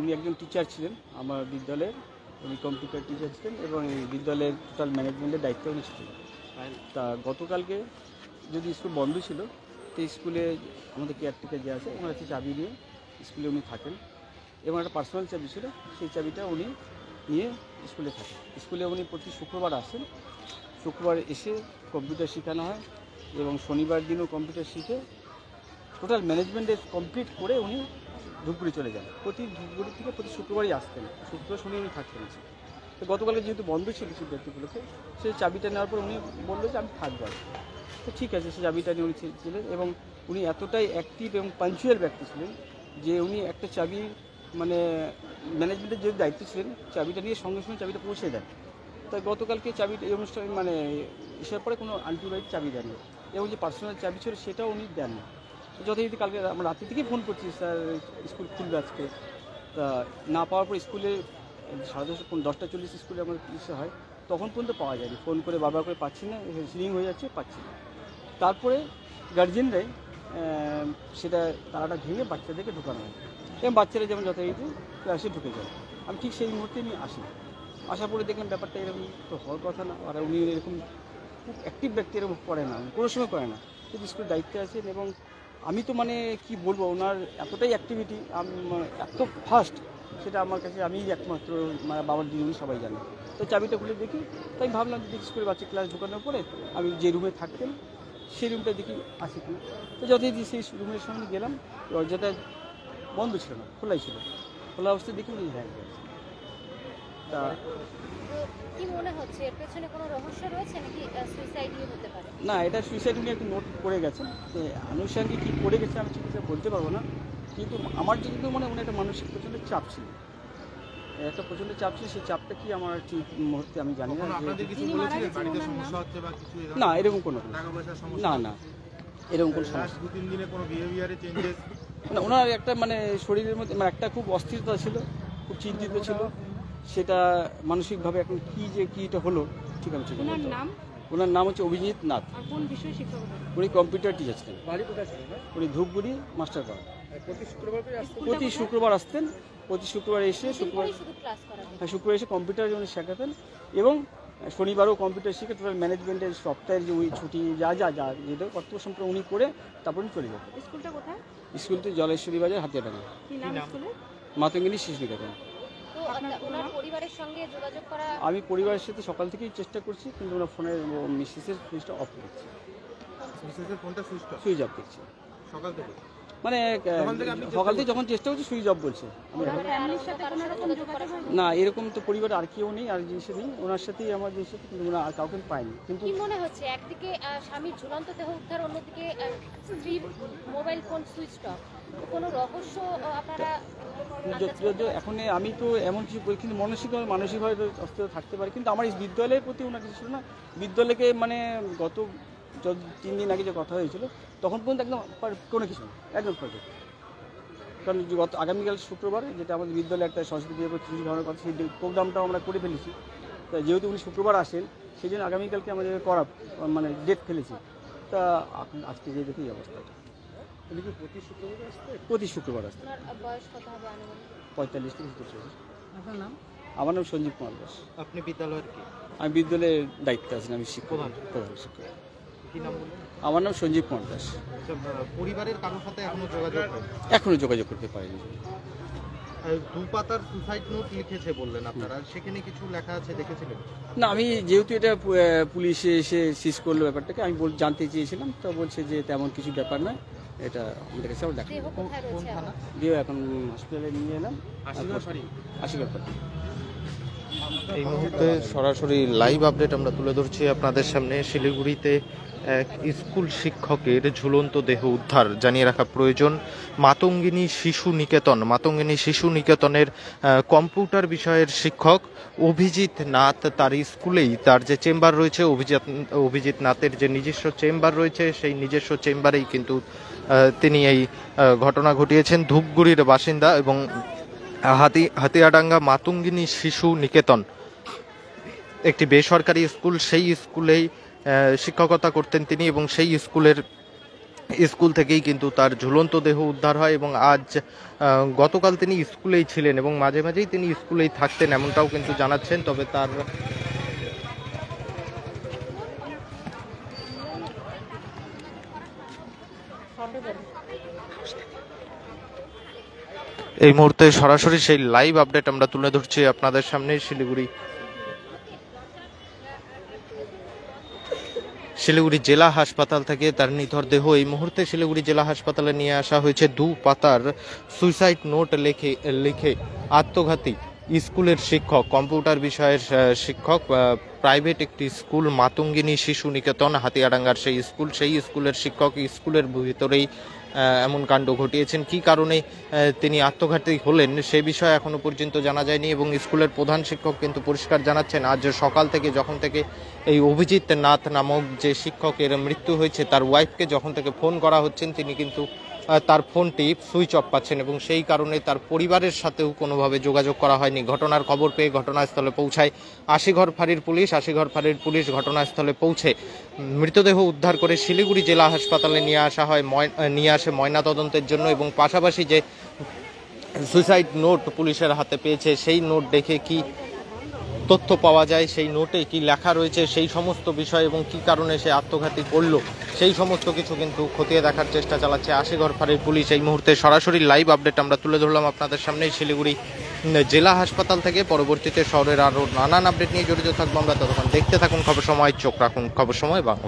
উনি একজন টিচার ছিলেন আমার বিদ্যালয়ের, উনি কম্পিউটার টিচার ছিলেন এবং এই বিদ্যালয়ের টোটাল ম্যানেজমেন্টের দায়িত্ব উনি ছিলেন। তা গতকালকে যদি স্কুল বন্ধ ছিল তো স্কুলে আমাদের কেয়ারটেকার যে আছে ওনার কাছে চাবি নিয়ে স্কুলে উনি থাকেন এবং একটা পার্সোনাল চাবি ছিল, সেই চাবিটা উনি নিয়ে স্কুলে থাকেন। স্কুলে উনি প্রতি শুক্রবার আসেন, শুক্রবার এসে কম্পিউটার শেখানো হয় এবং শনিবার দিনও কম্পিউটার শিখে টোটাল ম্যানেজমেন্টের কমপ্লিট করে উনি ধূপগুড়ি চলে যান। ধূপগুড়ি থেকে প্রতি শুক্রবারই আসতেন, শুক্র শনি উনি থাকতেন। তো গতকালে যেহেতু বন্ধ ছিল শিক্ষার্থীগুলোকে, সেই চাবিটা নেওয়ার পর উনি বললো যে আমি থাকবো। তো ঠিক আছে, সেই চাবিটা নিয়ে উনি ছিলেন এবং উনি এতটাই অ্যাক্টিভ এবং পাঞ্চুয়াল ব্যক্তি ছিলেন যে উনি একটা চাবি মানে ম্যানেজমেন্টের যে দায়িত্ব ছিলেন চাবিটা নিয়ে সঙ্গে সঙ্গে চাবিটা পৌঁছে দেন। তাই গতকালকে চাবিটা এই অনুষ্ঠানে মানে এসার পরে কোনো আন্টিবাইট চাবি দেননি এবং যে পার্সোনাল চাবি ছিল সেটাও উনি দেন না। যথারীতি কালকে আমরা রাত্রি থেকেই ফোন করছি, স্যার স্কুল খুলবে আজকে। তা না পাওয়ার পর স্কুলে 10:30 স্কুলে আমার ইসে হয়, তখন পর্যন্ত পাওয়া যায়নি। ফোন করে বারবার করে পাচ্ছি না, রিং হয়ে যাচ্ছে, পাচ্ছি না। তারপরে গার্জেনরাই সেটা তারাটা ভেঙে বাচ্চাদেরকে ঢোকানো হয় এবং বাচ্চারা যেমন যথারীতি ক্লাসে ঢুকে যায়। আমি ঠিক সেই মুহূর্তে আমি আসি, আসার পরে দেখলাম ব্যাপারটা এরকম তো হওয়ার কথা না। আর উনি এরকম খুব অ্যাক্টিভ ব্যক্তি এরকম করে না, কোনো সময় করে না, কিন্তু স্কুলের দায়িত্বে আছেন এবং আমি তো মানে কি বলবো, ওনার এতটাই অ্যাক্টিভিটি এত ফাস্ট, সেটা আমার কাছে আমি একমাত্র মানে বাবার দিন সবাই জানে। তো চাবিটা খুলে দেখি, তাই ভাবলাম যে স্কুলের বাচ্চা ক্লাস ঢোকানোর পরে আমি যে রুমে থাকতেন সেই রুমটা দেখি আছে কি। তো যথারীতি সেই রুমের সামনে গেলাম, দরজাটা বন্ধ ছিল না, খোলাই ছিল। খোলা অবস্থায় দেখি উনি হ্যাঁ তা কি মনে হচ্ছে এর পেছনে কোনো রহস্য রয়েছে নাকি সুইসাইডই হতে পারে? না, এটা সুইসাইড উনি একটু নোট করে গেছেন। আনুষঙ্গিক কী করে গেছে আমি ঠিক বলতে পারবো না, কিন্তু আমার যেটুকু মনে হয় উনি একটা মানসিক প্রচণ্ড চাপ ছিল, একটা প্রচণ্ড চাপ ছিল। সেই চাপটা কি আমার ঠিক মুহূর্তে আমি জানি না। না এরকম কোনো না না এরকম কোনো সমস্যা না। ওনার একটা মানে শরীরের মধ্যে মানে একটা খুব অস্থিরতা ছিল, খুব চিন্তিত ছিল। সেটা মানসিকভাবে এখন কি এটা হলো ঠিক আমি ঠিক। ওনার নাম হচ্ছে অভিজিৎ নাথ। উনি কম্পিউটার টিচার ছিলেন। উনি ধূপগুড়ি মাস্টার পাড়া। প্রতি শুক্রবার আসতেন, প্রতি শুক্রবার এসে শুক্রবার এসে কম্পিউটার উনি শেখাতেন এবং শনিবারও কম্পিউটার শিখে টোটাল ম্যানেজমেন্টের সপ্তাহের যে ওই ছুটি যা যেটা কর্তব্য সম্পূর্ণ উনি করে তারপর উনি চলে যেতেন। স্কুলটা কোথায়? স্কুলটি জলেশ্বরী বাজার, হাতিয়াডাঙ্গা, মাতঙ্গিনী শিশু নিকেতন। আমি পরিবারের সাথে সকাল থেকেই চেষ্টা করছি, কিন্তু ওনার ফোনের মিসেসের সুইচটা অফ করছি, সুইচ অফ করছি সকাল থেকে। মানে সকাল থেকে যখন চেষ্টা করছি সুইচ অফ বলছে। না এরকম তো পরিবারে আর কেউ নেই, আর জিনিস নেই, ওনার সাথেই আমার জিনিস, কিন্তু ওনার আর কাউকে পাইনি। কিন্তু কি মনে হচ্ছে একদিকে স্বামীর ঝুলন্ত দেহ উদ্ধার, অন্যদিকে স্ত্রীর মোবাইল ফোন সুইচ অফ, কোনো রহস্য আপনারা? এখন আমি তো এমন কিছু বলি, কিন্তু মানসিকভাবে অস্থির থাকতে পারে, কিন্তু আমার এই বিদ্যালয়ের প্রতি ওনার কিছু ছিল না। বিদ্যালয়কে মানে গত 3 দিন আগে যে কথা হয়েছিল তখন পর্যন্ত একদম কোনো কিছু না, একদম পারফেক্ট। কারণ গত আগামীকাল শুক্রবার যেটা আমাদের বিদ্যালয়ে একটা সরস্বতী পুজোর কিছু ধরনের কথা, সেই প্রোগ্রামটাও আমরা করে ফেলেছি। তা যেহেতু উনি শুক্রবার আসেন সেই জন্য আগামীকালকে আমাদের করা মানে ডেট ফেলেছি। তা আজকে যে দেখি অবস্থাটা। উনি কি প্রতি শুক্রবার আসতে? প্রতি শুক্রবার আসতে। বয়স কত হবে আনুমানিক? 45 থেকে 70। আপনার নাম? আমার নাম সঞ্জীব কুমার দাস। আপনি বিদ্যালয়ের কি? আমি বিদ্যালয়ের দায়িত্বে আছেন, আমি শিক্ষক, প্রধান শিক্ষক। কি নাম বললেন? আমার নাম সঞ্জীব কুমার দাস। পরিবারের কারোর সাথে এখনো যোগাযোগ করতে পারিনি। 2 পাতার সুসাইড নোট লিখেছে বললেন আপনারা, সেখানে কিছু লেখা আছে দেখেছিলেন? না, আমি যেহেতু এটা পুলিশে এসে সিজ করলো ব্যাপারটাকে, আমি জানতে চেয়েছিলাম, তো বলছে যে তেমন কিছু ব্যাপার নয়, এটা আমাদের কাছে দেখা দিয়ে এখন হসপিটালে নিয়ে এলাম আশীর্বাদ। এই মুহূর্তে সরাসরি লাইভ আপডেট আমরা তুলে ধরছি আপনাদের সামনে। শিলিগুড়িতে এক স্কুল শিক্ষকের ঝুলন্ত দেহ উদ্ধার। জানিয়ে রাখা প্রয়োজন, মাতঙ্গিনী শিশু নিকেতনের কম্পিউটার বিষয়ের শিক্ষক অভিজিৎ নাথ, তার স্কুলেই তার যে চেম্বার রয়েছে, অভিজিৎ নাথের যে নিজস্ব চেম্বার রয়েছে, সেই নিজস্ব চেম্বারেই কিন্তু তিনি এই ঘটনা ঘটিয়েছেন। ধূপগুড়ির বাসিন্দা এবং হাতিয়াডাঙ্গা মাতঙ্গিনী শিশু নিকেতন একটি বেসরকারি স্কুল, সেই স্কুলেই শিক্ষকতা করতেন তিনি এবং সেই স্কুলের স্কুল থেকেই কিন্তু তার ঝুলন্ত দেহ উদ্ধার হয় এবং আজ গতকাল তিনি স্কুলেই ছিলেন এবং মাঝে মাঝেই তিনি স্কুলেই থাকতেন এমনটাও কিন্তু জানাচ্ছেন। তবে তার এই মুহূর্তে সরাসরি সেই লাইভ আপডেট আমরা তুলে ধরছি আপনাদের সামনে শিলিগুড়ি জেলা হাসপাতাল থেকে তার নিথর দেহ এই মুহূর্তে শিলিগুড়ি জেলা হাসপাতালে নিয়ে আসা হয়েছে। 2 পাতার সুইসাইড নোট লিখে আত্মঘাতী স্কুলের শিক্ষক, কম্পিউটার বিষয়ের শিক্ষক, প্রাইভেট একটি স্কুল মাতঙ্গিনী শিশু নিকেতন হাতিয়াডাঙ্গার সেই স্কুলের শিক্ষক স্কুলের ভিতরেই এমন কাণ্ড ঘটিয়েছেন। কি কারণে তিনি আত্মঘাতী হলেন সে বিষয়ে এখনো পর্যন্ত জানা যায়নি এবং স্কুলের প্রধান শিক্ষক কিন্তু পরিষ্কার জানাচ্ছেন আজ সকাল থেকে যখন থেকে এই অভিজিৎ নাথ নামক যে শিক্ষকের মৃত্যু হয়েছে তার ওয়াইফকে যখন থেকে ফোন করা হচ্ছেন তিনি কিন্তু তার ফোনটি সুইচ অফ পাচ্ছেন এবং সেই কারণে তার পরিবারের সাথেও কোনোভাবে যোগাযোগ করা হয়নি। ঘটনার খবর পেয়ে ঘটনাস্থলে পৌঁছায় আশিঘর ফাঁড়ির পুলিশ ঘটনাস্থলে পৌঁছে মৃতদেহ উদ্ধার করে শিলিগুড়ি জেলা হাসপাতালে নিয়ে আসে ময়নাতদন্তের জন্য এবং পাশাপাশি যে সুইসাইড নোট পুলিশের হাতে পেয়েছে সেই নোট দেখে কি তথ্য পাওয়া যায়, সেই নোটে কি লেখা রয়েছে সেই সমস্ত বিষয় এবং কি কারণে সে আত্মঘাতী করলো সেই সমস্ত কিছু কিন্তু খতিয়ে দেখার চেষ্টা চালাচ্ছে আশিঘর ফাঁড়ির পুলিশ। এই মুহূর্তে সরাসরি লাইভ আপডেট আমরা তুলে ধরলাম আপনাদের সামনে শিলিগুড়ি জেলা হাসপাতাল থেকে। পরবর্তীতে শহরের আরও নানান আপডেট নিয়ে জড়িত থাকবো আমরা, ততক্ষণ দেখতে থাকুন খবর সময়, চোখ রাখুন খবর সময় বাংলা।